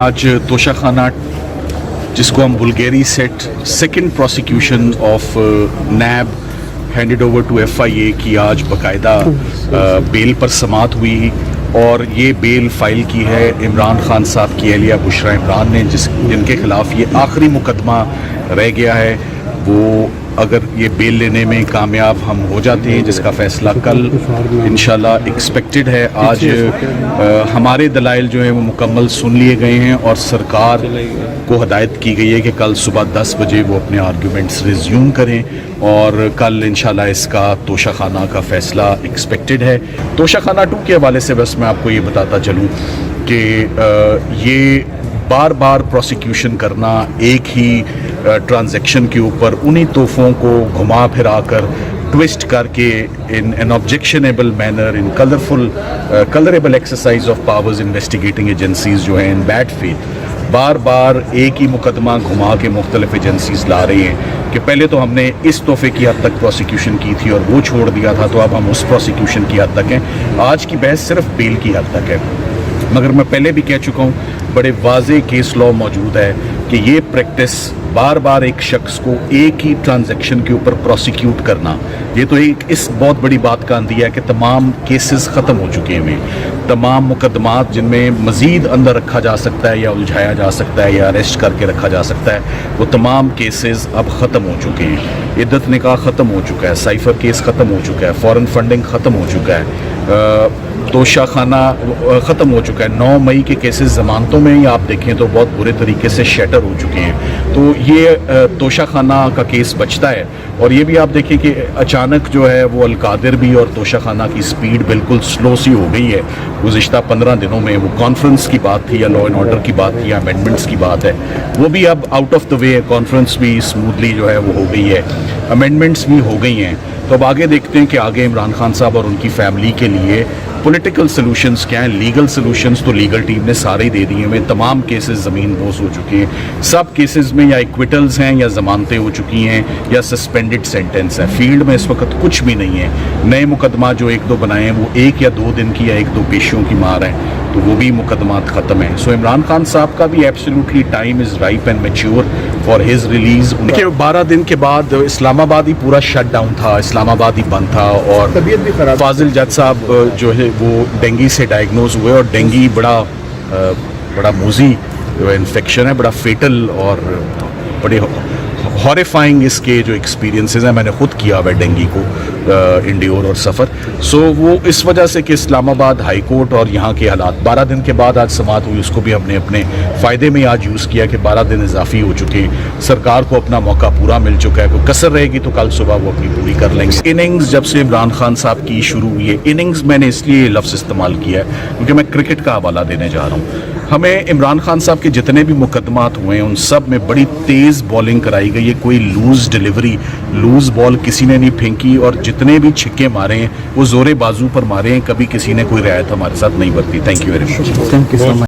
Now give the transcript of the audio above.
آج توشہ خانہ جس کو ہم بلگیری سیٹ second prosecution of NAB handed over to FIA کی آج باقاعدہ بیل پر سماعت ہوئی اور یہ بیل فائل کی ہے عمران خان صاحب کی اہلیہ بشرا عمران نے جن کے خلاف یہ آخری مقدمہ رہ گیا ہے. وہ اگر یہ بیل لینے میں کامیاب ہم ہو جاتے ہیں جس کا فیصلہ کل انشاءاللہ ایکسپیکٹڈ ہے. آج ہمارے دلائل جو ہیں وہ مکمل سن لیے گئے ہیں اور سرکار کو ہدایت کی گئی ہے کہ کل صبح 10 بجے وہ اپنے آرگیومنٹس ریزیوم کریں اور کل انشاءاللہ اس کا توشہ خانہ کا فیصلہ ایکسپیکٹڈ ہے. توشہ خانہ 2 کے حوالے سے بس میں آپ کو یہ بتاتا چلوں کہ یہ بار بار پروسیکیوشن کرنا ایک ہی ٹرانزیکشن کے اوپر انہی تحفوں کو گھما پھرا کر ٹوسٹ کر کے in an objectionable manner in colourable exercise of powers investigating agencies جو ہیں ان بیڈ فیتھ بار بار ایک ہی مقدمہ گھما کے مختلف ایجنسیز لا رہی ہیں کہ پہلے تو ہم نے اس تحفے کی حد تک پروسیکیوشن کی تھی اور وہ چھوڑ دیا تھا تو اب ہم اس پروسیکیوشن کی حد تک ہیں. آج کی بحث صرف بیل کی حد تک ہے مگر میں پہلے بھی کہہ چکا ہوں بڑے واضح کیس لاء موجود ہے کہ یہ پریکٹس بار بار ایک شخص کو ایک ہی ٹرانزیکشن کے اوپر پروسیکیوٹ کرنا یہ تو ایک اس بہت بڑی بات کا اندیہ ہے کہ تمام کیسز ختم ہو چکے ہیں. تمام مقدمات جن میں مزید اندر رکھا جا سکتا ہے یا الجھایا جا سکتا ہے یا اریسٹ کر کے رکھا جا سکتا ہے وہ تمام کیسز اب ختم ہو چکے ہیں. عدت نکاح ختم ہو چکا ہے, سائفر کیس ختم ہو چکا ہے, فورن فنڈنگ ختم ہو چکا ہے, توشہ خانہ ختم ہو چکا ہے. 9 مئی کے کیسز ضمانتوں میں ہی آپ دیکھیں تو بہت برے طریقے سے شیٹر ہو چکے ہیں. تو یہ توشہ خانہ کا کیس بچتا ہے اور یہ بھی آپ دیکھیں کہ اچانک جو ہے وہ القادر بھی اور توشہ خانہ کی سپیڈ بالکل سلو سی ہو گئی ہے. گزشتہ 15 دنوں میں وہ کانفرنس کی بات تھی یا لا اینڈ آرڈر کی بات تھی یا امینڈمنٹس کی بات ہے وہ بھی اب آؤٹ آف دا وے ہے. کانفرنس بھی اسموتھلی جو ہے وہ ہو گئی ہے, امینڈمنٹس بھی ہو گئی ہیں. تو اب آگے دیکھتے ہیں کہ آگے عمران خان صاحب اور ان کی فیملی کے لیے پولیٹیکل سلوشنز کیا ہیں. لیگل سلوشنز تو لیگل ٹیم نے سارے ہی دے دیے ہیں. تمام کیسز زمین بوس ہو چکے ہیں. سب کیسز میں یا ایکویٹلز ہیں یا ضمانتیں ہو چکی ہیں یا سسپینڈڈ سینٹنس ہے. فیلڈ میں اس وقت کچھ بھی نہیں ہے. نئے مقدمات جو 1-2 بنائے ہیں وہ 1 یا 2 دن کی یا 1-2 پیشیوں کی مار ہیں تو وہ بھی مقدمات ختم ہیں. سو عمران خان صاحب کا بھی absolutely time is ripe and mature for his release. 12 دن کے بعد اسلام آباد ہی پورا شٹ ڈاؤن تھا, اسلام آباد ہی بند تھا اور طبیعت بھی خراب. فاضل جج صاحب جو ہے وہ ڈینگی سے ڈائگنوز ہوئے اور ڈینگی بڑا موذی انفیکشن ہے, بڑا فیٹل اور بڑے ہاریفائنگ اس کے جو ایکسپیرینسز ہیں. میں نے خود کیا ہوا ہے ڈینگی کو انڈیور اور سفر. سو وہ اس وجہ سے کہ اسلام آباد ہائی کورٹ اور یہاں کے حالات 12 دن کے بعد آج سماعت ہوئی, اس کو بھی ہم نے اپنے فائدے میں آج یوز کیا کہ 12 دن اضافی ہو چکے. سرکار کو اپنا موقع پورا مل چکا ہے. کوئی کسر رہے گی تو کل صبح وہ اپنی پوری کر لیں گے. اننگز جب سے عمران خان صاحب کی شروع ہوئی ہے, اننگز میں نے اس لیے لفظ استعمال کیا ہے کیونکہ میں کرکٹ کا حوالہ دینے جا رہا ہوں. ہمیں عمران خان صاحب کے جتنے بھی مقدمات ہوئے ہیں ان سب میں بڑی تیز بالنگ کرائی گئی ہے. کوئی لوز ڈیلیوری, لوز بال کسی نے نہیں پھینکی اور جتنے بھی چھکے مارے ہیں وہ زورے بازو پر مارے ہیں. کبھی کسی نے کوئی رعایت ہمارے ساتھ نہیں برتی. Thank you very much.